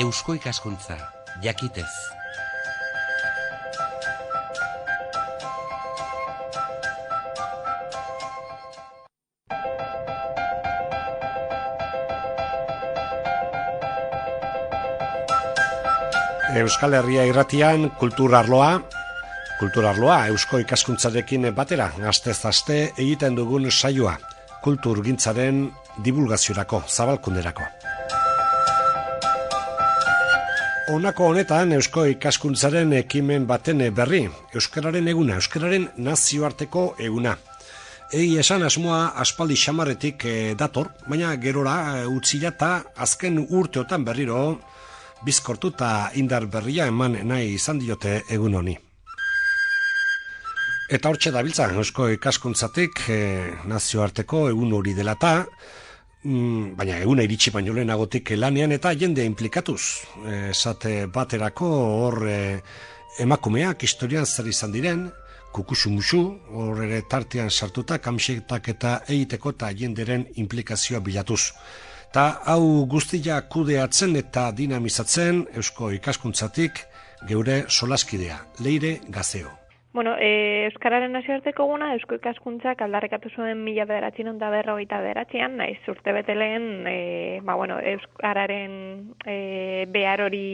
Eusko ikaskuntza, jakitez. Euskal Herria irratian kulturarloa Eusko ikaskuntzarekin batera, astez aste egiten dugun saioa, kulturgintzaren divulgaziorako, zabalkunderako. Honako honetan Eusko ikaskuntzaren ekimen baten berri, Euskararen eguna, Euskararen nazioarteko eguna. Egi esan asmoa aspaldi xamarretik dator, baina gerora utzila eta azken urteotan berriro bizkortu eta indar berria eman nahi izan diote egun honi. Eta hortxe dabiltza, Eusko ikaskuntzatik nazioarteko egun hori dela eta, baina eguna iritsi baino lehenagotik lanean eta jende implikatuz. Esate baterako hor emakumeak historian zer izan diren, kukusumusu, hor ere tartean sartuta kamisetak eta egiteko eta jenderen implikazioa bilatuz. Ta hau guztia kudeatzen eta dinamizatzen Eusko ikaskuntzatik geure solaskidea, Leire Gazeo. Bueno, Euskararen nazioarteko eguna Eusko ikaskuntzak aldarrikatu zuen 1959an, naiz urtebete lehen, Euskararen behar hori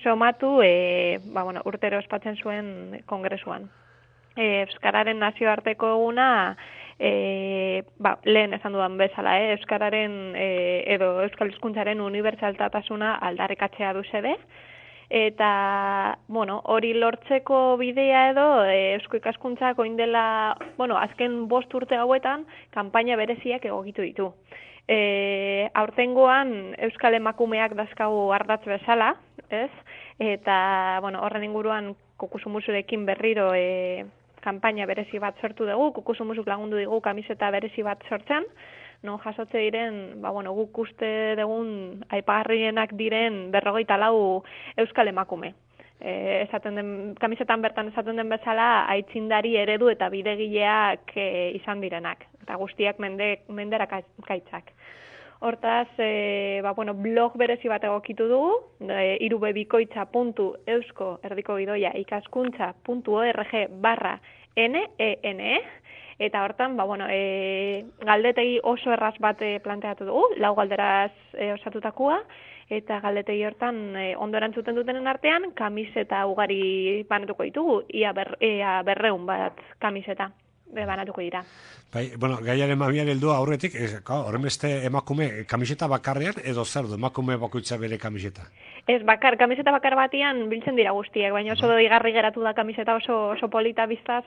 somatu, urtero ospatzen zuen kongresuan. Euskararen nazioarteko eguna lehen esan dudan bezala, Euskararen edo Euskal Hizkuntzaren unibertsaltasuna aldarrikatzea du xede, eta hori lortzeko bidea edo Eusko ikaskuntzak orain dela, azken 5 urte hauetan kanpaina bereziak egokitu ditu. Aurtengoan Euskal emakumeak dazkagu ardatz bezala, ez? Eta horren inguruan kukusumusurekin berriro kanpaina berezi bat sortu dugu, kukusumusuk lagundu digu kamiseta berezi bat sortzen, non jasotze diren, guk uste dugun aipagarrienak diren 54 euskal emakume. Kamisetan bertan esaten den bezala, aitzindari eredu eta bidegileak izan direnak, eta guztiak menderakaitzak. Hortaz, blog berezi bat egokitu dugu, irubebikoitza.eusko ikaskuntza.org/NENE, eta hortan, galdetegi oso erraz bat planteatu dugu, 4 galderaz osatutakoa, eta galdetegi hortan ondo erantzuten dutenen artean, kamiseta ugari banatuko ditugu, ia 200 bat kamiseta banatuko dira. Gaiaren mamian heldu aurretik, horren beste emakume kamiseta bakarrean edo zer du, emakume bakoitza bere kamiseta? Ez, kamiseta bakar batian biltzen dira guztiek, baina oso igarri geratu da kamiseta oso polita biztaz,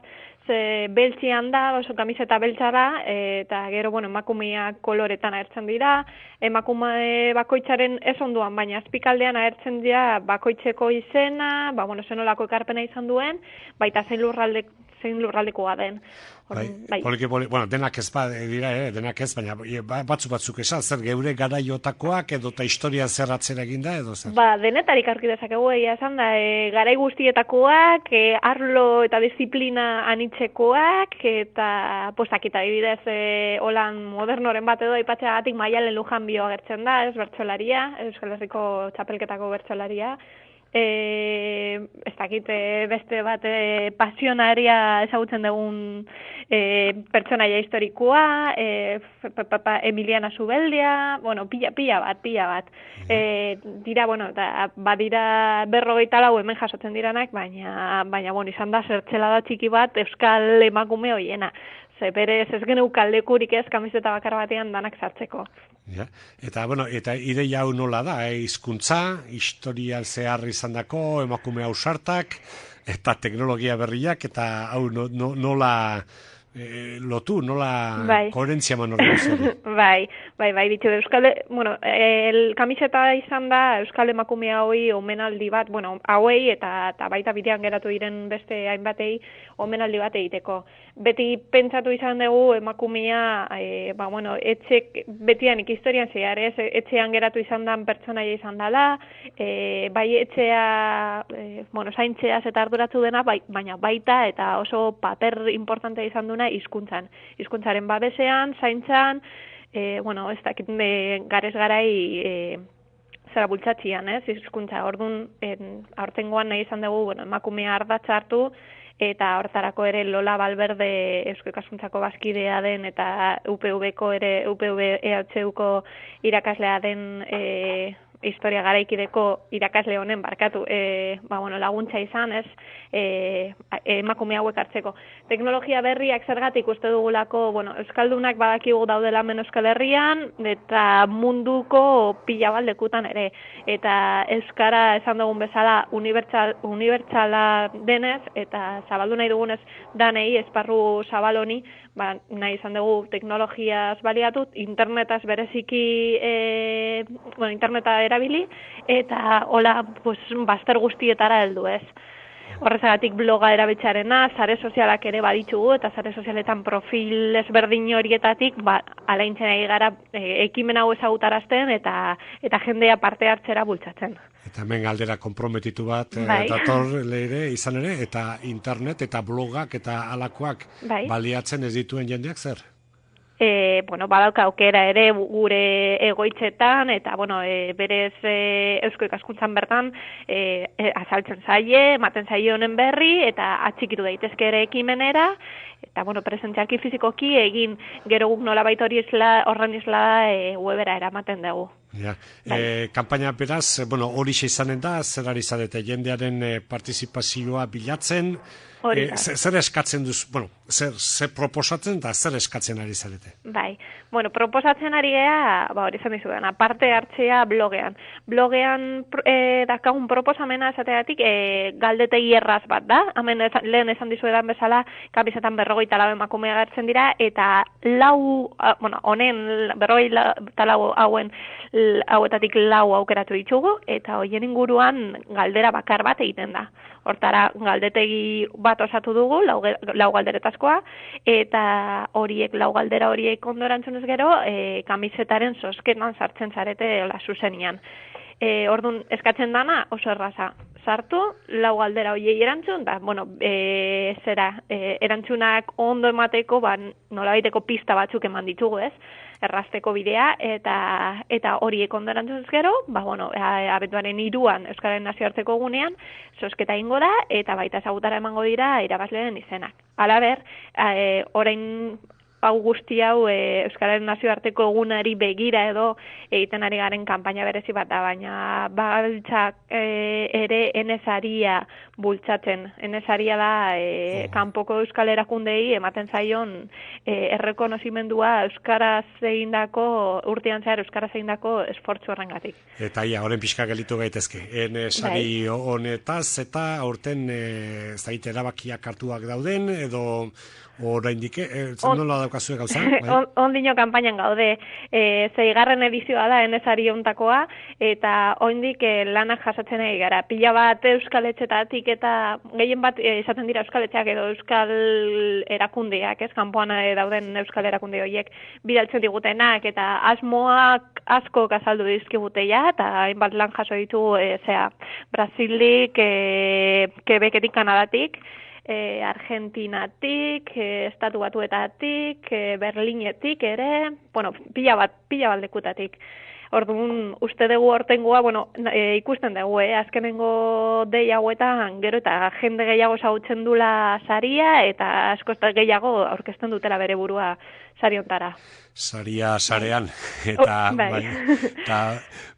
ze beltzian da, oso kamiseta beltzara, eta gero, emakumeak koloretan agertzen dira, emakume bakoitzaren ez onduan, baina azpikaldean agertzen dira bakoitzeko izena, zenolako ekarpena izan duen, baita zein lurraldekoa den. Denak ez denak ez, baina batzuk esan, zer geure garaiotakoak edo eta historia zer atzera eginda edo zer? Denetarik aurki dezakegu egia esan da, garai guztietakoak, arlo eta disiplina anitzekoak, eta postakita adibidez holan modernoren bat edo aipatzeagatik Maialen Lujanbio agertzen da, ez bertsolaria, Euskal Herriko txapelketako bertsolaria, ez dakit beste bat pasionaria ezagutzen dugun pertsonaia historikoa, Emiliana Zubeldia, pila bat. Dira, badira 54 hemen jasotzen diranak, baina izan da zertzelada txiki bat euskal emakume hoiena. Ze berez ez geneukan lekurik ez kamiseta bakar batean danak sartzeko. Eta ideia hau nola da, hizkuntza, historial zehar izandako emakume ausartak, eta teknologia berriak, eta hau nola lotu, nola koherentzia man hori. Bai, ditu, kamiseta izan da euskal emakume hauei omenaldi bat, hauei eta baita bidean geratu diren beste hainbatei omenaldi bat egiteko. Beti pentsatu izan dugu emakumea, betianik historian zehar, etxean geratu izan den pertsonaia izan dela, bai etxea, zaintzeaz eta arduratu dena, baina baita eta oso paper importante izan duna hizkuntzaren babesean, zaintzan, ez dakit garez garai zera bultzatxian, ez, hizkuntza. Orduan, aurtengoan nahi izan dugu, bueno, emakumea ardatza hartu, eta hortarako ere Lola Valverde Eusko Ikaskuntzako bazkidea den eta UPV-ko ere UPV-EHUko irakaslea den historia garaikideko irakasle honen barkatu, laguntza izan, ez, emakume hauek hartzeko. Teknologia berriak zergatik uste dugulako, euskaldunak badakigu daudela hemen Euskal Herrian, eta munduko pila bat lekutan ere. Eta euskara esan dugun bezala unibertsala denez, eta zabaldu nahi dugunez danei, esparru zabal honi, nahi izan dugu teknologiaz baliatut, internetaz bereziki, interneta erabili, eta hola, bazter guztietara heldu ez. Horrezagatik bloga erabiltzearena, sare sozialak ere baditugu, eta sare sozialetan profil ezberdin horietatik, alaintzen ari gara ekimen hau ezagutarazten, eta jendea parte hartzera bultzatzen. Eta hemen galdera konprometitu bat dator leire izan ere, eta internet eta blogak eta alakoak baliatzen ez dituen jendeak zer? Badauka aukera ere gure egoitzetan, eta, berez Eusko Ikaskuntzan bertan azaltzen zaie, ematen zaie honen berri, eta atxikitu daitezke ere ekimenera, eta, presentzialki fizikoki egin gero guk nolabait horren isla webera eramaten dugu. Kampaina beraz, horixe izanen da, zer ari zarete jendearen partizipazioa bilatzen, zer eskatzen duz, zer proposatzen eta zer eskatzen ari zarete? Proposatzen ari gea, hori izan dizudan, parte hartzea blogean. Blogean dakagun proposamena esategatik galdetegi erraz bat da, hemen lehen esan dizuedan bezala, kamisetan 54 emakume agertzen dira, eta honen 54 hauetatik 4 aukeratu ditugu, eta hoien inguruan galdera bakar bat egiten da. Hortara galdetegi bat osatu dugu, 4 galderetazkoa, eta horiek 4 galdera horiek ondo erantzunez gero, kamisetaren zozketan sartzen zarete zuzenian. Orduan, eskatzen dana oso erraza. Sartu, 4 galdera horiei erantzun, erantzunak ondo emateko, nolabaiteko pista batzuk eman ditugu, ez? Errazteko bidea, eta horiek ondo erantzunez gero, abenduaren 3an Euskararen Nazioarteko Egunean, zozketa ingo da, eta baita ezagutara emango dira irabazleen izenak. Halaber, orain hau guzti hau Euskararen Nazioarteko Egunari begira edo egiten ari garen kanpaina berezi bat da, baina baltzak ere enesaria bultzatzen. Enesaria da kanpoko euskal erakundei ematen zaion errekonozimendua euskaraz egindako, urtean zehar euskaraz egindako esfortzu horrengatik. Eta horren pixka gelitu gaitezke. Enesari honetaz eta aurten erabakiak hartuak dauden, edo oraindik nola daukazue gauza? Ondino kanpainan gaude. 6. edizioa da enesari hontakoa, eta oraindik lanak jasatzen ari gara. Pila bat euskaletxetatik eta gehien bat izaten dira euskaletxeak edo euskal erakundeak, ez, kanpoan dauden euskal erakunde horiek bidaltzen digutenak, eta asmoak asko azaldu dizkiguteia, eta hainbat lan jaso ditugu Brazilik, Quebeketik, Kanadatik, Argentinatik, Estatu Batuetatik, Berlinetik ere, pila bat lekutatik. Orduan, uste dugu hortengoa, ikusten dugu, azkenengo dei hauetan, gero eta jende gehiago zagutzen dula saria, eta asko gehiago aurkezten dutela bere burua sari hontara. Saria sarean, eta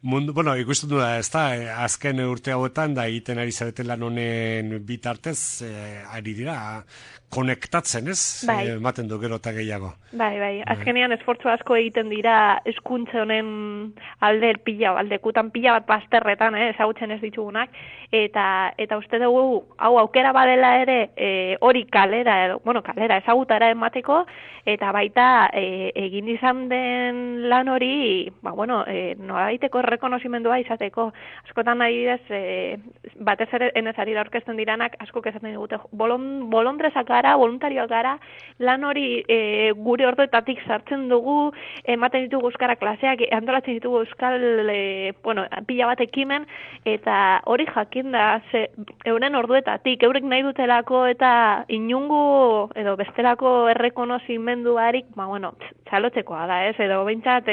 mundu, ikusten du da, ez da, azken urte hauetan, da egiten ari zareten lan honen bitartez, ari dira, konektatzen, ez? Ematen du gero eta gehiago. Azkenean esfortzu asko egiten dira eskuntze honen aldekutan pila bat bazterretan, ezagutzen ez ditugunak, eta uste dugu, hau aukera badela ere, hori kalera ezagutara emateko, eta baita egin izan den lan hori, nolabaiteko errekonozimendua izateko. Askotan adibidez, batez ere enesari da aurkezten diranak, asko esaten digute, bolondrezak gara, voluntarioak gara, lan hori gure orduetatik sartzen dugu, ematen ditugu euskara klaseak, antolatzen ditugu ditugu euskal, pila bat ekimen, eta hori jakin da, euren orduetatik, eurek nahi dutelako eta inungu edo bestelako errekonozimenduarik, txalotzekoa da, ez? Edo behintzat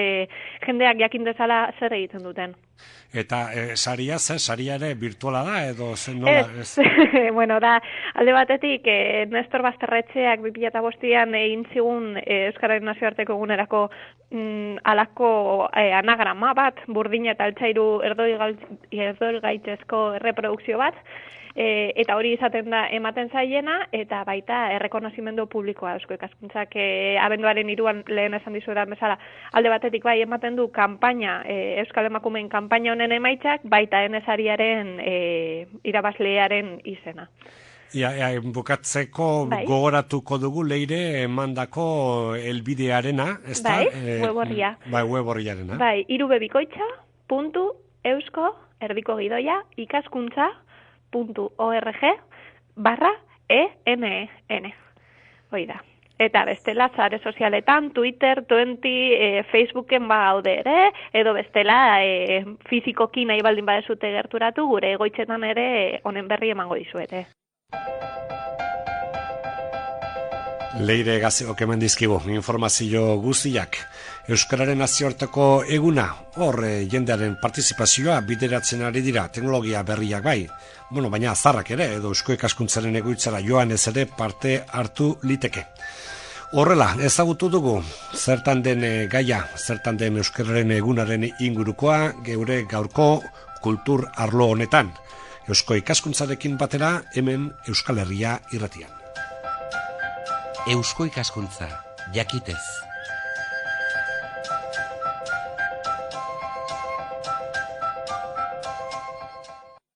jendeak jakin dezala zer egiten duten. Eta saria ere virtuala da, edo nola? Ez. Da, alde batetik, Nestor Basterretxeak 2005an egin zigun Euskararen Nazioarteko egunerako alako anagrama bat, burdin eta altzairu erdolgaitzezko erreprodukzio bat, eta hori izaten da ematen zaiena, eta baita errekonozimendu publikoa Eusko Ikaskuntzak abenduaren 3an lehen esan dizuetan bezala, alde batetik bai ematen du kanpaina, Euskal Emakumeen kanpaina honen emaitzak, baita enesariaren irabazlearen izena. Bukatzeko gogoratuko dugu Leire emandako elbidearena, ez da? Web horria. Web horriarena. irubebikoitza.eusko erdiko gidoia ikaskuntza.org/ENN. Hoi da. Eta bestela, sare sozialetan, Twitter, 20, Facebooken gaude ere, edo bestela, fizikoki nahi baldin badezute gerturatu, gure egoitzetan ere honen berri emango dizuete. Leire Gazeok eman dizkigu informazio guztiak. Euskararen Nazioarteko eguna, hor jendearen partizipazioa bideratzen ari dira, teknologia berriak bai, baina zarrak ere, edo Eusko Ikaskuntzaren egoitzara joan ez ere parte hartu liteke. Horrela, ezagutu dugu, zertan den gaia, zertan den Euskararen egunaren ingurukoa, geure gaurko kultur arlo honetan. Eusko Ikaskuntzarekin batera, hemen Euskal Herria irratian. Eusko Ikaskuntza, jakitez.